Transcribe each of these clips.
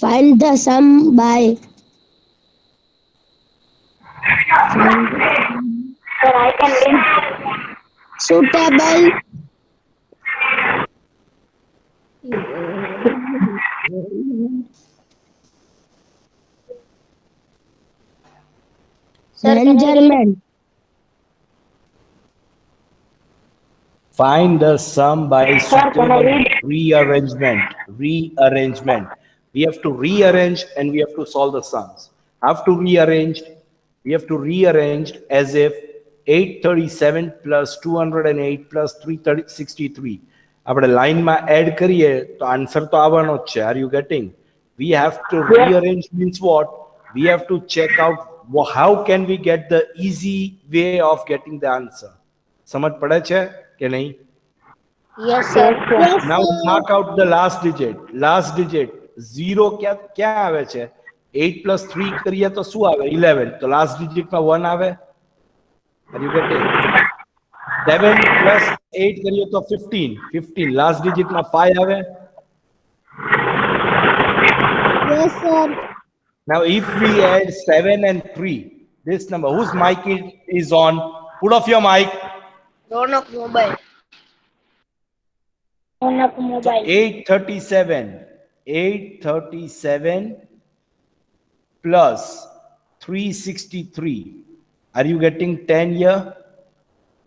Find the sum by Sir, I can link. suitable Sir, can I read? arrangement. Find the sum by Sir, can I suitable read? rearrangement. Rearrangement. We have to rearrange and we have to solve the sums. Have to rearrange. We have to rearrange as if 837 plus 208 plus 363. આપણે લાઈનમાં add કરીએ તો answer તો આવવાનો જ છે. Are you getting? We have to rearrange means what? We have to check out how can we get the easy way of getting the answer. સમજ પડે છે કે નહીં? Yes, sir. Yes, Now sir. mark out the last digit. Last digit 0 ક્યાં આવે છે? 8 plus 3 કરીએ તો શું આવે? 11. તો last digit માં 1 આવે. Are you getting? 7 plus 8 કરીએ તો 15. 15. Last digit માં 5 આવે. Yes, sir. Now if we add 7 and 3, this number, whose mic is on? Put off your mic. Ronak mobile. Ronak So mobile. 837 plus 363. Are you getting 10 here?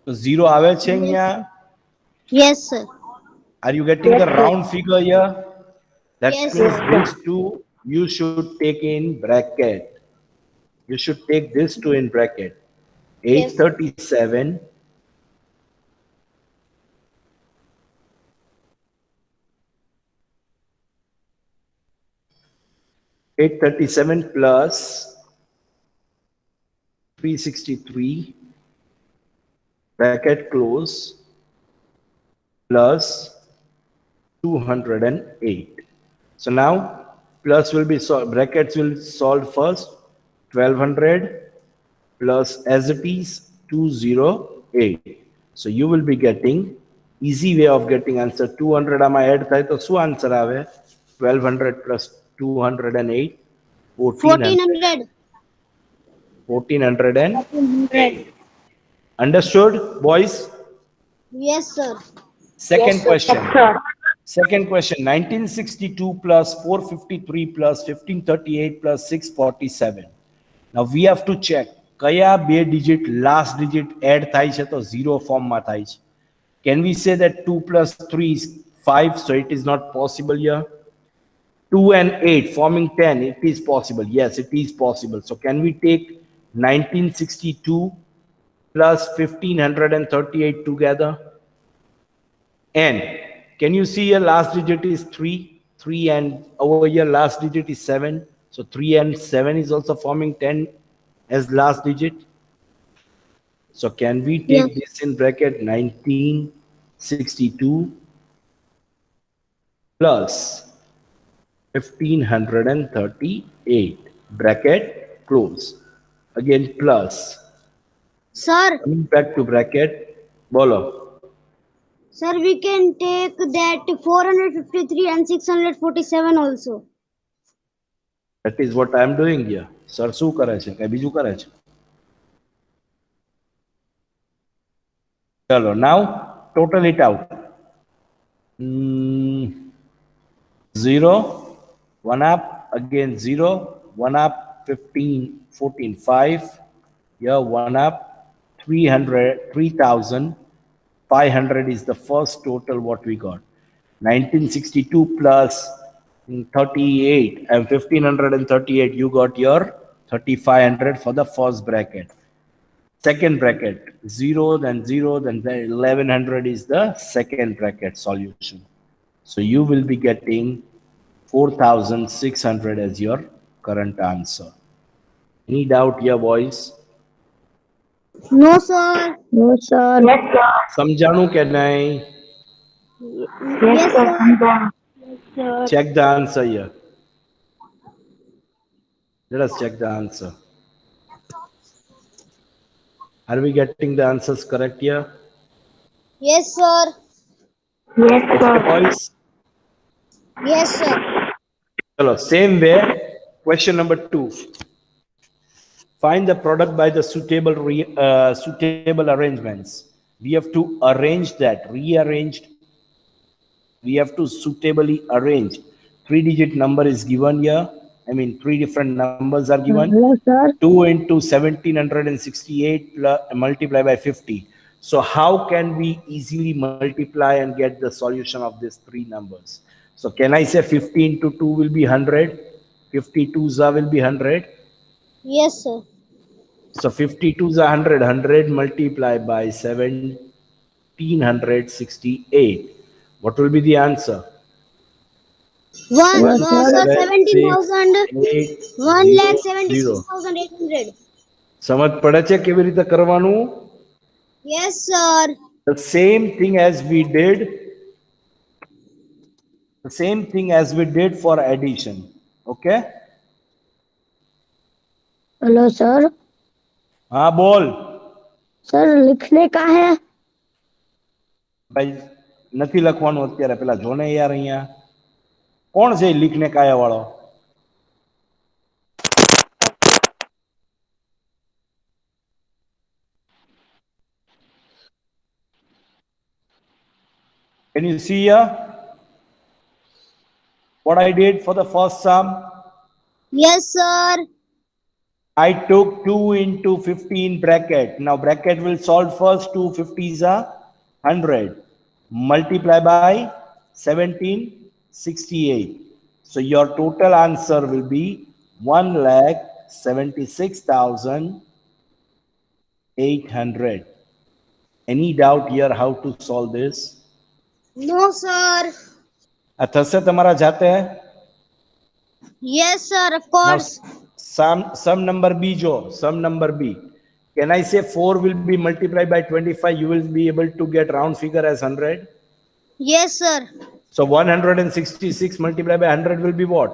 So 0 આવે છે અહીંયા. Yes, sir. Are you getting the round figure here? That Yes, means sir. these two you should take in bracket. You should take this two in bracket. 837 837 plus 363 bracket close plus 208. So now plus will be solved, brackets will solve first. 1200 plus as it is 208. So you will be getting easy way of getting answer. 200 આમાં add થાય તો શું answer આવે? 1200 plus 208 1400. 1408. Understood, boys? Yes, sir. Second Yes, question. sir. Second question. 1962 plus 453 plus 1538 plus 647. Now we have to check કયા બે digit last digit add થાય છે તો 0 form માં થાય છે. Can we say that 2 plus 3 is 5, so it is not possible here? 2 and 8 forming 10, it is possible. Yes, it is possible. So can we take 1962 plus 1538 together? And can you see your last digit is 3? 3 and over here last digit is 7. So 3 and 7 is also forming 10 as last digit. So can we take this in bracket 1962 plus 1538 bracket close. Again plus. Sir, Coming back to bracket, bolo. sir, we can take that 453 and 647 also. That is what I am doing here. Sir, શું કરે છે? કઈ બીજું કરે છે? ચલો, now total it out. 0, 1 up, again 0, 1 up, 15, 14, 5. Here 1 up, 300, 3,500 is the first total what we got. 1962 plus 38 and 1538, you got your 3500 for the first bracket. Second bracket 0, then 1100 is the second bracket solution. So you will be getting 4600 as your current answer. Any doubt here, boys? No, sir. No, sir. Yes, sir. સમજાણું કે નહીં? Yes, sir. Check the answer here. Let us check the answer. Are we getting the answers correct here? Yes, sir. Yes, sir. Boys, Yes, sir. Chalo, same way. Question number 2. Find the product by the suitable arrangements. We have to arrange that, rearranged. We have to suitably arrange. 3-digit number is given here. I mean, 3 different numbers are given. Hello, sir. 2 into 1768 multiplied by 50. So how can we easily multiply and get the solution of these 3 numbers? So can I say 50 into 2 will be 100? 52s will be 100. Yes, sir. So 52s are 100. 100 multiplied by 1768. What will be the answer? One, Yes, no, sir. sir, 17,000, 0. 1,76,800. સમજ પડે છે કેવી રીતે કરવાનું? Yes, sir. The same thing as we did. The same thing as we did for addition. Okay? Hello sir. हाँ बोल. Sir लिखने का है. ભાઈ નથી લખવાનું અત્યારે, પેલા જોને યાર અહીંયા કોણ છે લીખને કાયા વાળો? Can you see here what I did for the first sum? Yes, sir. I took 2 into 15 bracket. Now bracket will solve first. 2 50s are 100. Multiply by 1768. So your total answer will be 1,76,800. Any doubt here how to solve this? No, sir. આ થશે તમારા જાતે? Yes, sir, of Now course. sum number B jo, sum number B. Can I say 4 will be multiplied by 25? You will be able to get round figure as 100. Yes, sir. So 166 multiplied by 100 will be what?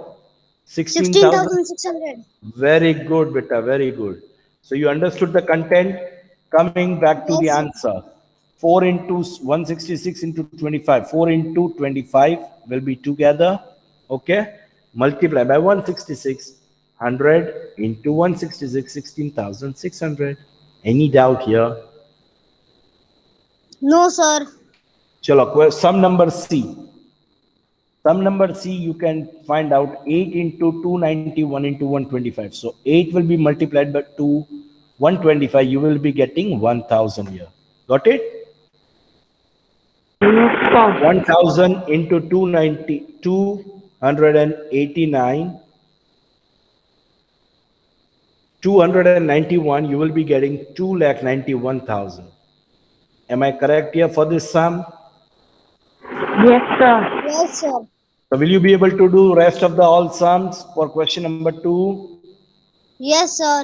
16,000. 16,600. Very good, beta. Very good. So you understood the content. Coming back to the Yes, sir. answer. 4 into 166 into 25. 4 into 25 will be together. Okay. Multiply by 166. 100 into 166, 16,600. Any doubt here? No, sir. Chalo, sum number C. Sum number C, you can find out 8 into 291 into 125. So 8 will be multiplied by 125. You will be getting 1,000 here. Got it? 1,000 into 289. 291, you will be getting 2,91,000. Am I correct here for this sum? Yes, sir. Yes, sir. So will you be able to do rest of the all sums for question number 2? Yes, sir.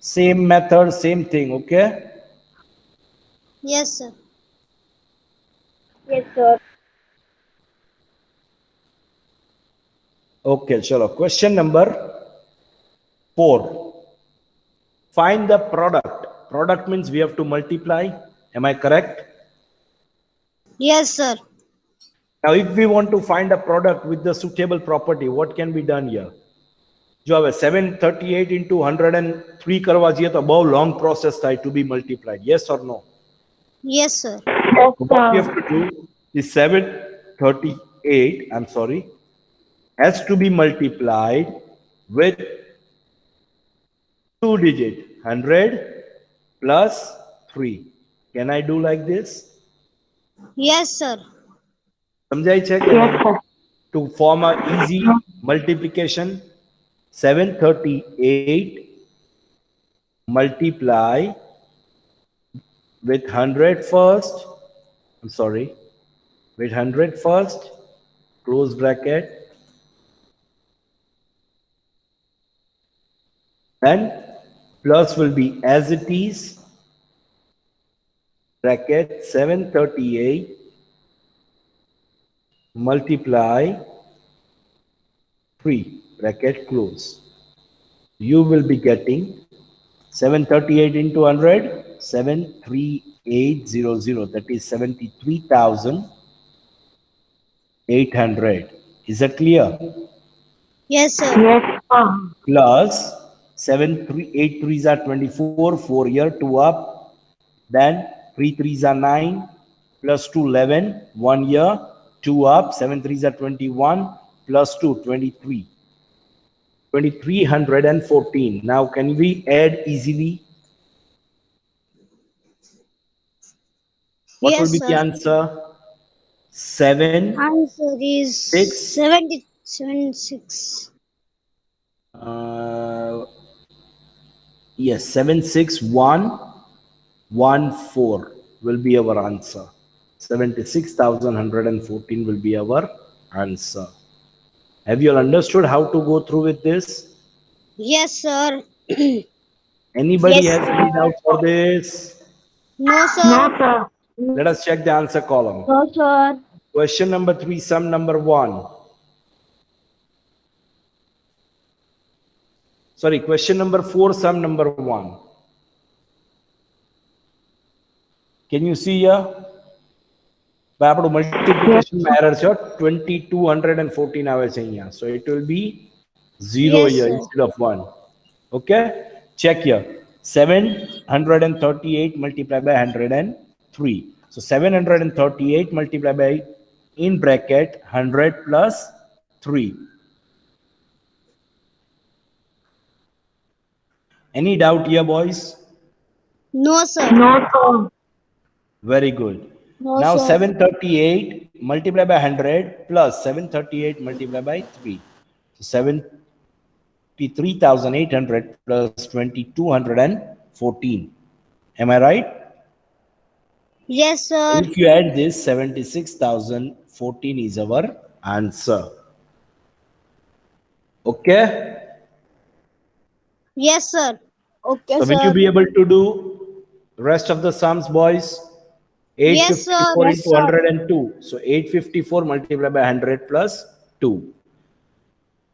Same method, same thing, okay? Yes, sir. Yes, sir. Okay, chalo. Question number 4. Find the product. Product means we have to multiply. Am I correct? Yes, sir. Now, if we want to find a product with the suitable property, what can be done here? જો હવે 738 into 103 કરવા જઈએ તો બહુ long process થાય to be multiplied. Yes or no? Yes, sir. Yes, So what we sir. have to do is 738, I'm sorry, has to be multiplied with 2 digit 100 plus 3. Can I do like this? Yes, sir. સમજાય છે કે Yes, sir. to form a easy multiplication? 738 multiply with 100 first. I'm sorry, with 100 first, close bracket. Then plus will be as it is, bracket 738 multiply 3, bracket close. You will be getting 738 into 100, 73800. That is 73,800. Is that clear? Yes, sir. Yes, sir. plus 8 threes are 24, 4 here, 2 up, then 3 threes are 9, plus 2, 11, 1 year, 2 up, 7 threes are 21, plus 2, 23. 2314. Now can we add easily? What will Yes, be the sir. answer? 7, Answer is 6, 76. yes, 76114 will be our answer. 76,114 will be our answer. Have you all understood how to go through with this? Yes, sir. Anybody has any doubt for this? No, No, sir. sir. Let us check the answer column. No, sir. Question number 3, sum number 1. Sorry, question number 4, sum number 1. Can you see here? આપણું મલ્ટીપ્લિકેશનમાં error છે 2214 આવે છે અહીંયા, so it will be 0 Yes, here sir. instead of 1. Okay, check here. 738 multiplied by 103, so 738 multiplied by, in bracket, 100 plus 3. Any doubt here, boys? No, sir. No, sir. Very good. No, Now sir. 738 multiplied by 100 plus 738 multiplied by 3. So 73,800 plus 2,214. Am I right? Yes, sir. If you add this, 76,014 is our answer. Okay? Yes, sir. Okay, So will you sir. be able to do rest of the sums, boys? Yes, sir. 854 Yes, into sir. 102. So 854 multiplied by 100 plus 2.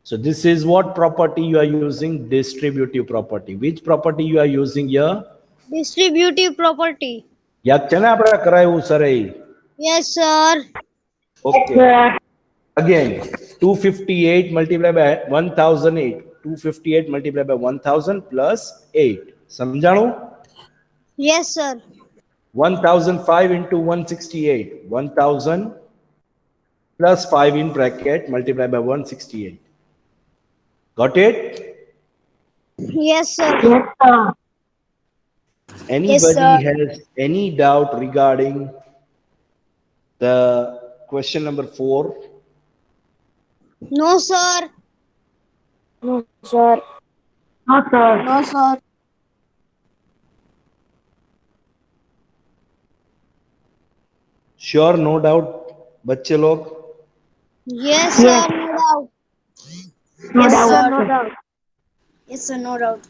So this is what property you are using? Distributive property. Which property you are using here? Distributive property. યાદ છે ને આપણે કરાયું sir A? Yes, sir. Okay. Sir. Again, 258 multiplied by 1008. 258 multiplied by 1000 plus 8. સમજાણું? Yes, sir. 1005 into 168. 1000 plus 5 in bracket multiplied by 168. Got it? Yes, sir. Yes, sir. Anybody sir. has any doubt regarding the question number 4? No, sir. No, sir. No, sir. No, sir. Sure, no doubt, बच्चे लोग? Yes, sir. No doubt. No Yes, doubt. sir. No doubt. Yes, sir. No doubt.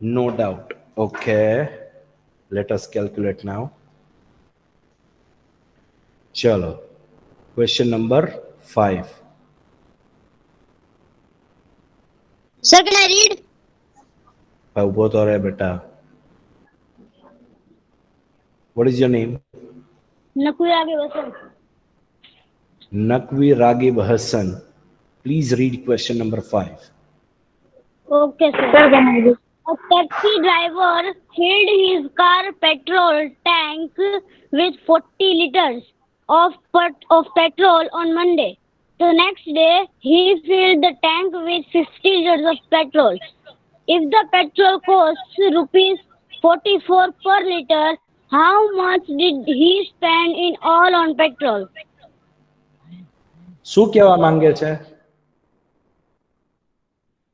No doubt. Okay. Let us calculate now. Chalo. Question number 5. Sir, can I read? उभो तो रहे बेटा. What is your name? Nakui Age Vasan. Nakvi Ragib Hassan. Please read question number 5. Okay, sir. Sir, can I read? A taxi driver filled his car petrol tank with 40 liters of petrol on Monday. The next day, he filled the tank with 50 liters of petrol. If the petrol costs rupees 44 per liter, how much did he spend in all on petrol? શું કહેવા માંગે છે?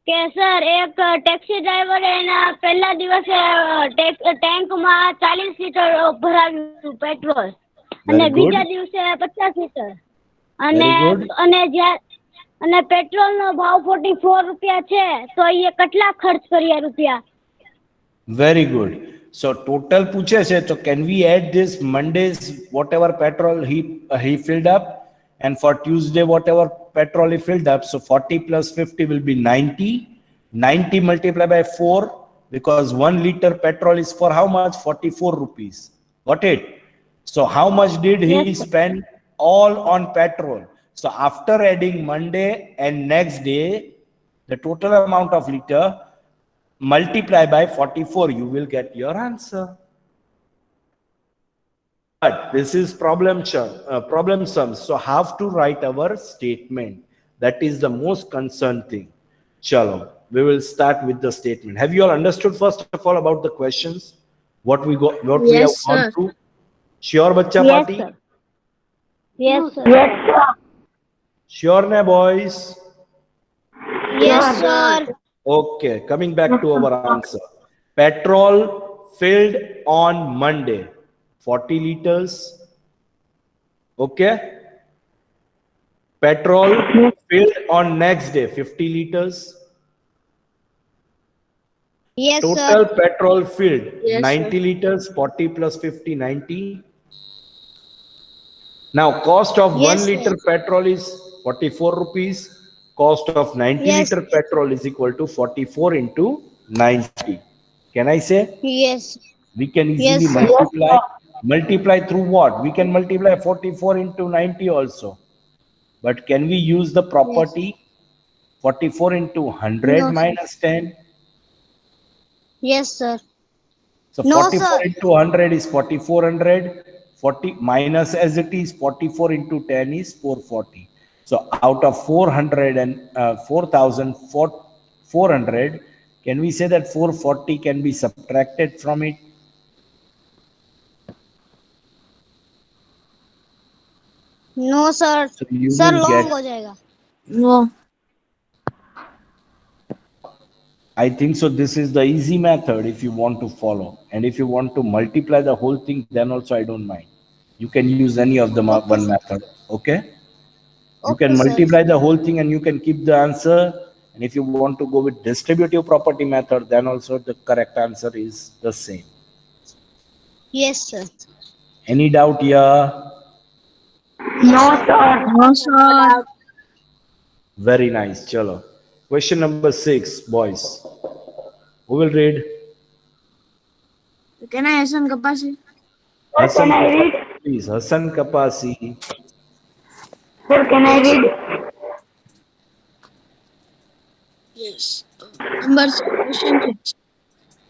કે sir એક taxi ડ્રાઈવરે એના પહેલા દિવસે ટેન્કમાં 40 લીટર ભરાવ્યું પેટ્રોલ અને Very good. બીજા દિવસે 50 લીટર અને Very good. અને પેટ્રોલનો ભાવ 44 રૂપિયા છે તો એ કેટલા ખર્ચ કર્યા રૂપિયા? Very good. So total पूछे છે, so can we add this Monday's whatever petrol he filled up, and for Tuesday whatever petrol he filled up? So 40 plus 50 will be 90. 90 multiplied by 4, because 1 liter petrol is for how much? 44 rupees. Got it? So how much did he Yes, sir. spend all on petrol? So after adding Monday and next day, the total amount of liter multiply by 44, you will get your answer. But this is problem sum. So have to write our statement. That is the most concerned thing. Chalo, we will start with the statement. Have you all understood first of all about the questions? What we have Yes, gone sir. through? Sure, bacha Yes, party? sir. Yes, sir. Yes, sir. Sure, na boys? Yes, sir. Okay, coming back to our answer. Petrol filled on Monday, 40 liters. Okay. Petrol filled on next day, 50 liters. Yes, Total sir. petrol filled, Yes, sir. 90 liters, 40 plus 50, 90. Now, cost of 1 Yes, sir. liter petrol is 44 rupees. Cost of 90 Yes. liter petrol is equal to 44 into 90. Can I say? Yes. We can Yes, easily sir. multiply. Multiply through what? We can multiply 44 into 90 also. But can we use the Yes. property 44 into 100 No, sir. minus 10? Yes, sir. So No, 44 sir. into 100 is 4400. 40 minus as it is 44 into 10 is 440. So out of 400 and 4,400, can we say that 440 can be subtracted from it? No, sir. So you Sir, will long get, हो जाएगा. No. I think so. This is the easy method if you want to follow. And if you want to multiply the whole thing, then also I don't mind. You can use any of the Okay, one sir. method. Okay. You Okay, can sir. multiply the whole thing and you can keep the answer. And if you want to go with distributive property method, then also the correct answer is the same. Yes, sir. Any doubt here? No, sir. No, sir. Very nice. Chalo. Question number 6, boys. Who will read? Can I Hassan Kapasi? Hassan Can I read? Kapasi, please. Hassan Kapasi. Sir, can I read? Yes. Question 6.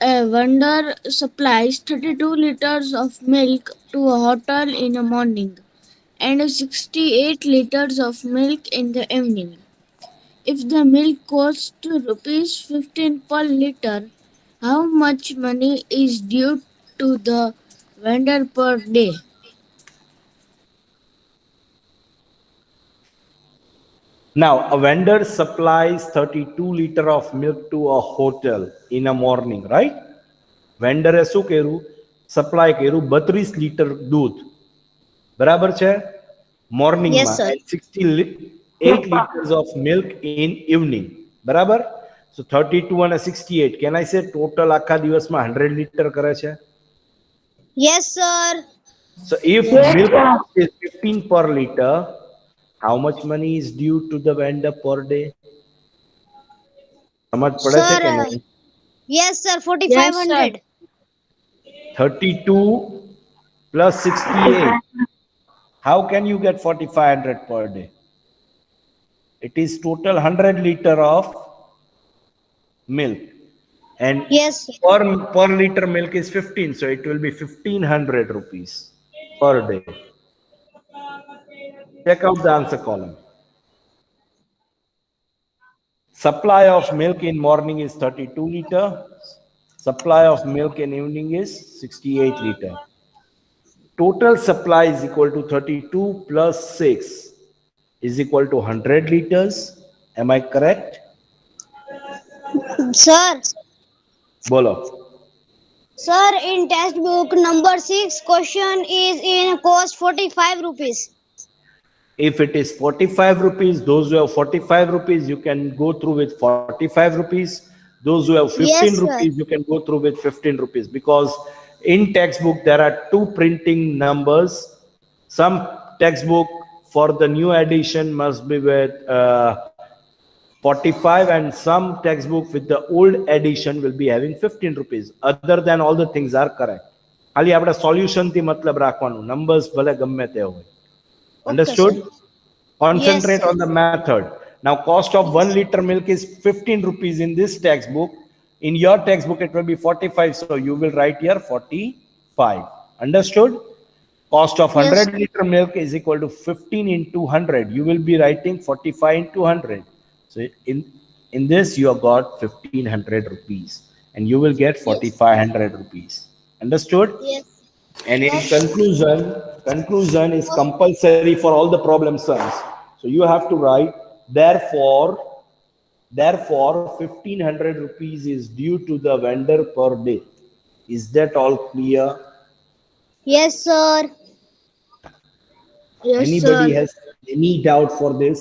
A vendor supplies 32 liters of milk to a hotel in the morning and 68 liters of milk in the evening. If the milk costs rupees 15 per liter, how much money is due to the vendor per day? Now, a vendor supplies 32 liter of milk to a hotel in a morning, right? Vendor શું કર્યું? Supply કર્યું 32 litre દૂધ. બરાબર છે? Morning Yes, માં sir. and 68 liters of milk in evening. બરાબર? So 32 and 68. Can I say total આખા દિવસમાં 100 liter કરે છે? Yes, sir. So if milk is 15 per liter, how much money is due to the vendor per day? સમજ પડે છે Sir, કે નહીં? yes, sir. Yes, 4,500. 32 plus 68. How can you get 4,500 per day? It is total 100 liter of milk. And Yes, sir. per liter milk is 15. So it will be 1,500 rupees per day. Check out the answer column. Supply of milk in morning is 32 liter. Supply of milk in evening is 68 liter. Total supply is equal to 32 plus 6 is equal to 100 liters. Am I correct? Sir, Bolo. sir, in textbook number 6, question is in cost 45 rupees. If it is 45 rupees, those who have 45 rupees, you can go through with 45 rupees. Those who have 15 Yes, sir. rupees, you can go through with 15 rupees. Because in textbook, there are two printing numbers. Some textbook for the new edition must be with 45 and some textbook with the old edition will be having 15 rupees. Other than all the things are correct. ખાલી આપણે solution થી મતલબ રાખવાનું, numbers ભલે ગમે તે હોય. Okay, Understood? sir. Concentrate Yes, on the method. Now, cost of 1 liter milk is 15 rupees in this textbook. In your textbook, it will be 45. So you will write here 45. Understood? Cost of 100 liter milk is equal to 15 into 100. You will be writing 45 into 100. So in this, you have got 1500 rupees and you will get 4500 rupees. Understood? Yes. And in conclusion is compulsory for all the problem sums. So you have to write, therefore 1500 rupees is due to the vendor per day. Is that all clear? Yes, sir. Yes, Anybody sir. has any doubt for this?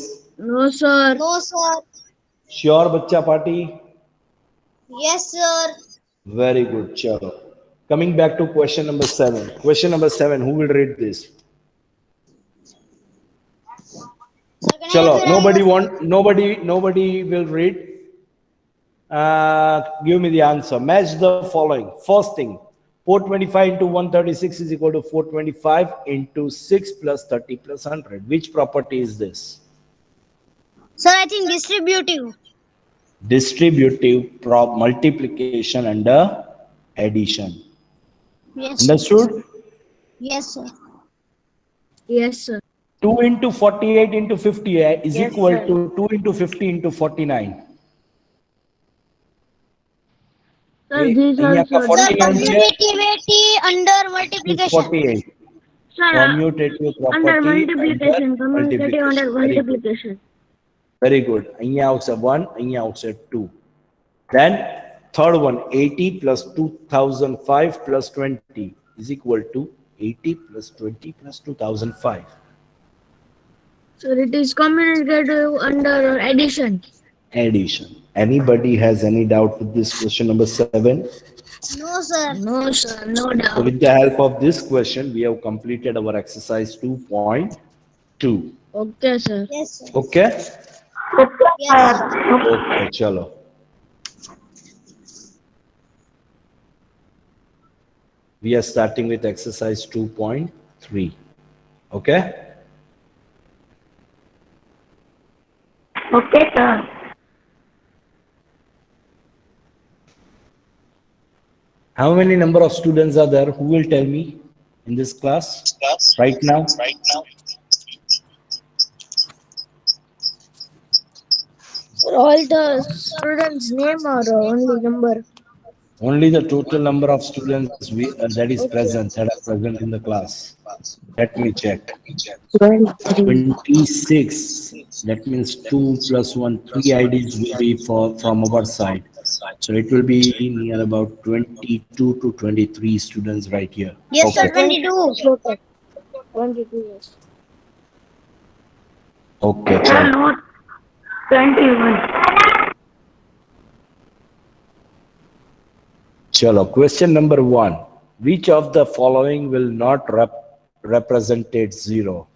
No, sir. No, sir. Sure, Bachcha Party? Yes, sir. Very good. Chalo. Coming back to question number 7. Question number 7, who will read this? Sir, can I Chalo, have nobody will read. Give me the answer. Match the following. First thing, 425 into 136 is equal to 425 into 6 plus 30 plus 100. Which property is this? Sir, I think distributive. Distributive multiplication under addition. Yes. Understood? Yes, sir. Yes, sir. 2 into 48 into 50 is Yes, equal sir. to 2 into 50 into 49. Sir, these અહીંયા also. का 49 છે, Commutativity under is multiplication. 48. Sir, Commutative property under multiplication. Commutative under Very good. multiplication. Very good. અહીંયા આવશે 1, અહીંયા આવશે 2. Then third one, 80 plus 2005 plus 20 is equal to 80 plus 20 plus 2005. Sir, it is commutative under addition. Addition. Anybody has any doubt with this question number 7? No, sir. No, sir. No So doubt. with the help of this question, we have completed our exercise 2.2. Okay, sir. Yes, sir. Okay? Yes, sir. Okay, chalo. We are starting with exercise 2.3. Okay? Okay, sir. How many number of students are there? Who will tell me in this class right now? Sir, all the students' name or only number? Only the total number of students that is present, that are present in the class. Let me check. 26. That means 2 plus 1, 3 IDs will be from our side. So it will be near about 22 to 23 students right here. Yes, sir. Okay. 22. 22 years. Okay, Sir, chalo. not 21. Chalo. Question number 1. Which of the following will not represent 0?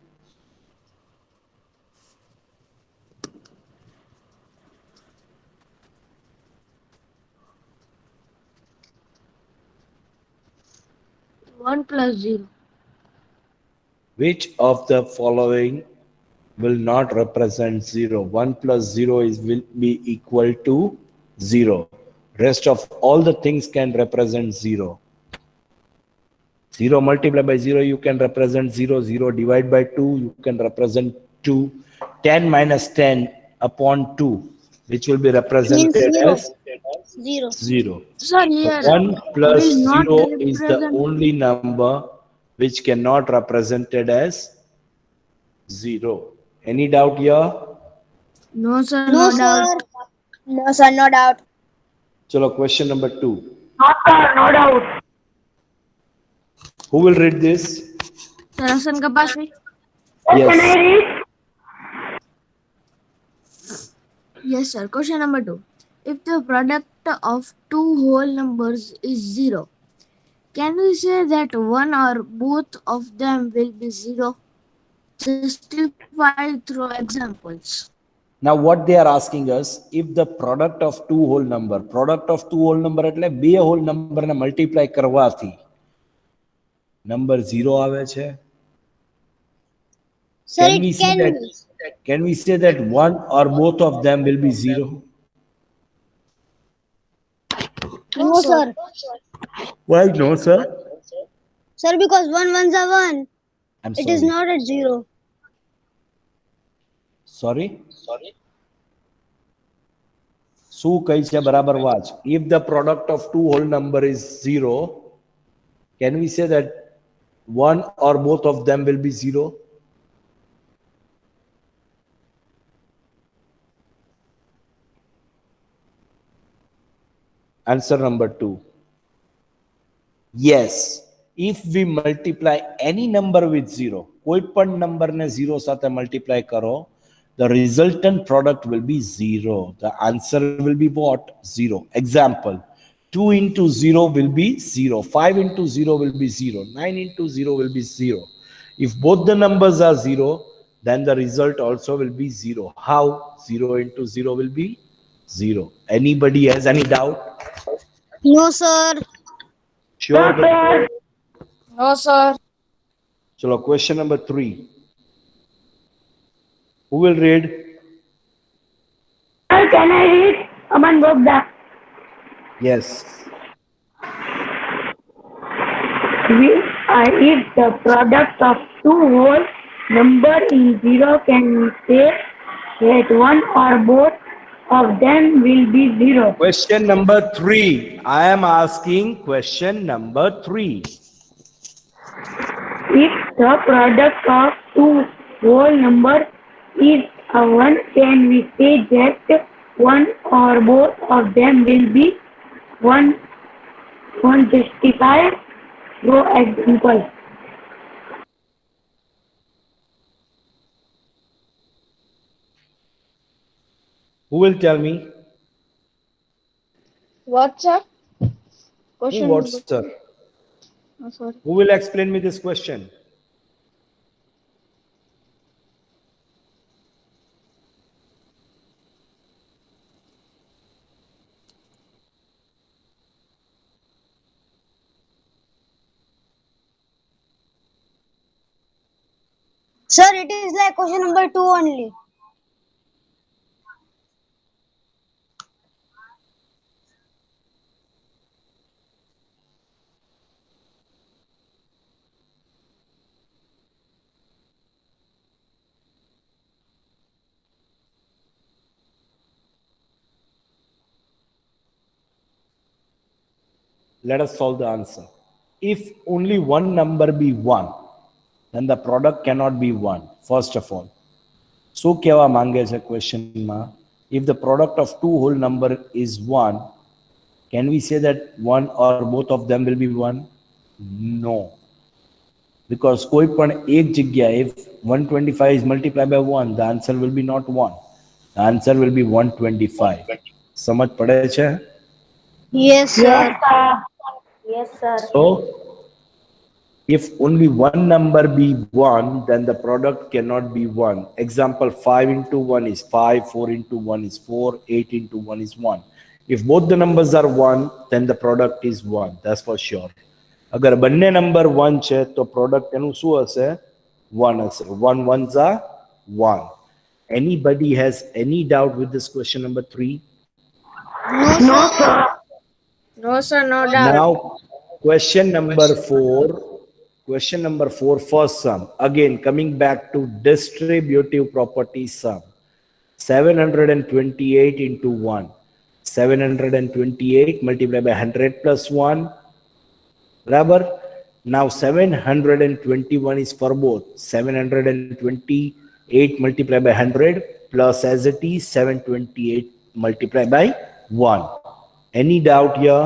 One plus 0. Which of the following will not represent 0? 1 plus 0 will be equal to 0. Rest of all the things can represent 0. 0 multiplied by 0, you can represent 0. 0 divided by 2, you can represent 2. 10 minus 10 upon 2, which will be represented zero. as 0. 0. Sir, here. 1 plus It is not 0 is the represent- only number which cannot represented as 0. Any doubt here? No, sir. No, No sir. doubt. No, sir. No doubt. Chalo, question number 2. No, sir, no doubt. Who will read this? Sir, Hasan Kapasi. Can I Yes. read? Yes, sir. Question number 2. If the product of two whole numbers is 0, can we say that one or both of them will be 0? Justify through examples. Now what they are asking us, if the product of two whole number એટલે બે whole number ને multiply કરવાથી number 0 આવે છે. Sir, Can we it say can that? Can we say that one or both of them will be 0? no, sir. Why no, sir? Sir, because 1 ones are 1. I'm It is sorry. not at 0. Sorry? શું કહી છે બરાબર વાંચ. If the product of two whole number is 0, can we say that one or both of them will be 0? Answer number 2. Yes. If we multiply any number with 0, કોઈ પણ number ને 0 સાથે multiply કરો, the resultant product will be 0. The answer will be what? 0. Example, 2 into 0 will be 0. 5 into 0 will be 0. 9 into 0 will be 0. If both the numbers are 0, then the result also will be 0. How? 0 into 0 will be 0. Anybody has any doubt? No, sir. Sure. No, sir. No, sir. Chalo, question number 3. Who will read? Sir, can I read? Aman Bogda. Yes. If the product of two whole number is 0, can we say that one or both of them will be 0? Question number 3. I am asking question number 3. If the product of two whole number is a 1, can we say that one or both of them will be 1? Justify. Go example. Who will tell me? What, sir? Who Question what, number- sir? Oh, sorry. Who will explain me this question? Sir, it is like question number 2 only. Let us solve the answer. If only one number be 1, then the product cannot be 1. First of all, શું કહેવા માંગે છે ક્વેશ્ચનમાં? If the product of two whole number is 1, can we say that one or both of them will be 1? No. Because કોઈ પણ એક જગ્યા, if 125 is multiplied by 1, the answer will be not 1. The answer will be 125. સમજ પડે છે? Yes, sir. Yes, sir. So, if only one number be 1, then the product cannot be 1. Example, 5 into 1 is 5, 4 into 1 is 4, 8 into 1 is 1. If both the numbers are 1, then the product is 1. That's for sure. અગર બંને number 1 છે તો product એનું શું હશે? 1 હશે. 1 ones are 1. Anybody has any doubt with this question number 3? No, sir. No, sir, no doubt. Now, question number 4. Question number 4, first sum. Again, coming back to distributive property sum. 728 into 1. 728 multiplied by 100 plus 1. Barabar? Now, 721 is for both. 728 multiplied by 100 plus as it is 728 multiplied by 1. Any doubt here?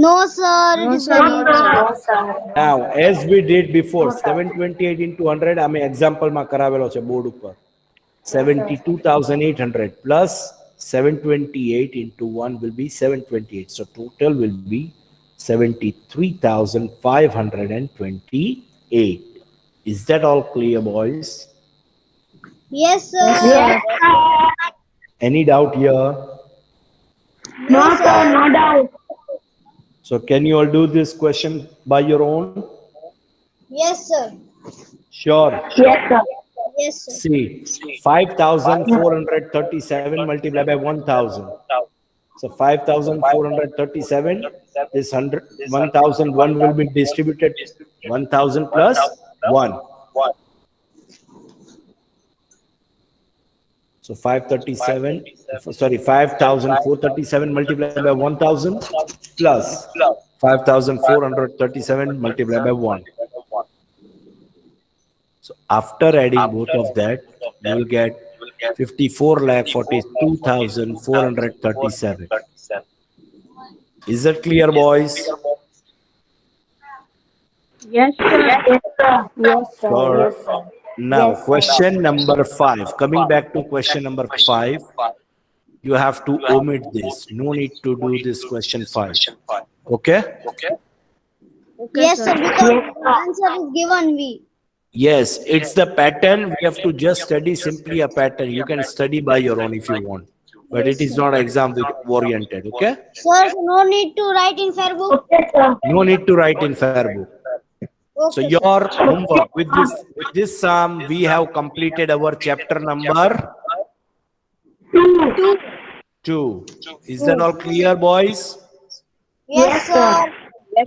No, sir. No, It is sir, very no, sir. Now, as we did before, 728 into 100, અમે એક્ઝામ્પલમાં કરાવેલો છે board ઉપર. 72,800 plus 728 into 1 will be 728. So total will be 73,528. Is that all clear, boys? Yes, sir. Yes, sir. Any doubt here? No, sir. No doubt. So can you all do this question by your own? Yes, sir. Sure. Yes, sir. Yes, sir. See, 5,437 multiplied by 1,000. So 5,437, this 1,001 will be distributed 1,000 plus 1. So 5,437 multiplied by 1,000 plus 5,437 multiplied by 1. So after adding both of that, you will get 54,42,437. Is that clear, boys? Yes, sir. Yes, sir. Yes, sir. Sure. Yes, sir. Now, Yes, sir. question number 5. Coming back to question number 5, you have to omit this. No need to do this question 5. Okay? Okay, Yes, sir. sir, because Yes, the answer is given we. Yes, it's the pattern. We have to just study simply a pattern. You can study by your own if you want. But it is not exam oriented. Okay? Sir, no need to write in fair book. okay, sir. No need to write in fair book. So Okay, your homework with this sum, we have completed our chapter number 2. Is that all clear, boys? yes, sir.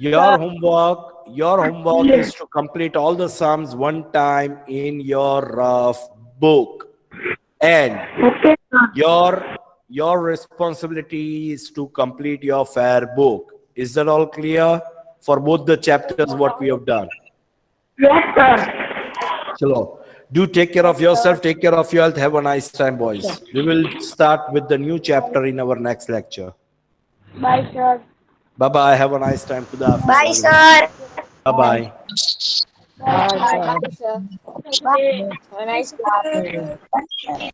Your homework is to complete all the sums one time in your rough book, and Okay, sir. your responsibility is to complete your fair book. Is that all clear for both the chapters what we have done? Yes, sir. Chalo. Do take care of yourself, take care of your health. Have a nice time, boys. We will start with the new chapter in our next lecture. Bye, sir. Bye bye. Have a nice time. Khuda Hafiz. Bye, sir. Bye bye. Bye, sir. Have a nice class.